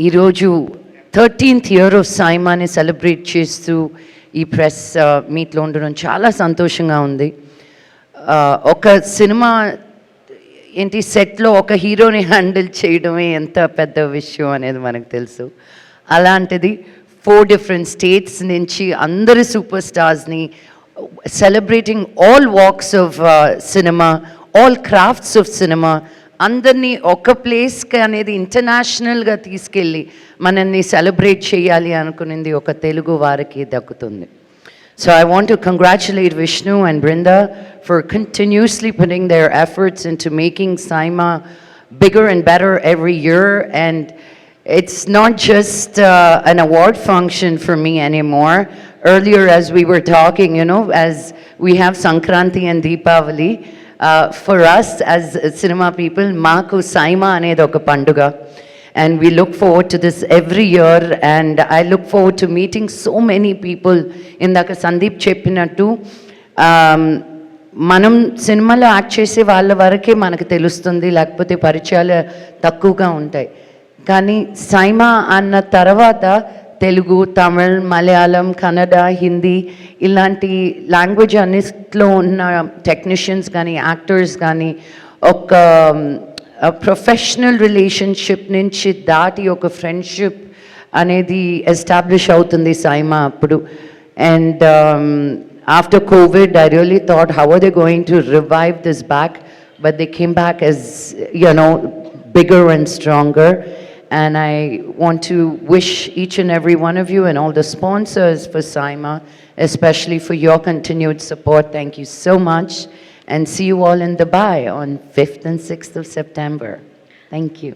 ఈరోజు 13th year of సైమాని celebrate చేస్తూ ఈ ప్రెస్ మీట్లో ఉండడం చాలా సంతోషంగా ఉంది. ఒక సినిమా ఏంటి సెట్లో ఒక హీరోని హ్యాండిల్ చేయడమే ఎంత పెద్ద విషయం అనేది మనకు తెలుసు. అలాంటిది 4 డిఫరెంట్ స్టేట్స్ నుంచి అందరు సూపర్ స్టార్స్ని celebrating all walks of cinema, all crafts of cinema, అందరినీ ఒక ప్లేస్కి అనేది ఇంటర్నేషనల్గా తీసుకెళ్ళి మనల్ని సెలబ్రేట్ చేయాలి అనుకునేది ఒక తెలుగు వారికి దక్కుతుంది. So I want to congratulate Vishnu and Brinda for continuously putting their efforts into making Saima bigger and better every year. And it's not just an award function for me anymore. Earlier, as we were talking, as we have Sankranti and Deepavali, for us as cinema people, Maaku Saima anedi oka panduga. And we look forward to this every year, and I look forward to meeting so many people. Indaka Sandeep cheppinattu మనం సినిమాలో act చేసే వాళ్ళ వరకే మనకు తెలుస్తుంది, లేకపోతే పరిచయాలు తక్కువగా ఉంటాయి. కానీ సైమా అన్న తర్వాత తెలుగు, తమిళ్, మలయాళం, కన్నడ, హిందీ ఇలాంటి లాంగ్వేజ్ అన్నిట్లో ఉన్న టెక్నీషియన్స్ కానీ యాక్టర్స్ కానీ ఒక ప్రొఫెషనల్ రిలేషన్షిప్ నుంచి దాటి ఒక ఫ్రెండ్షిప్ అనేది ఎస్టాబ్లిష్ అవుతుంది సైమా అప్పుడు. And after Covid I really thought how are they going to revive this back, but they came back as bigger and stronger. And I want to wish each and every one of you and all the sponsors for Saima, especially for your continued support. Thank you so much, and see you all in Dubai on 5th and 6th of September. Thank you.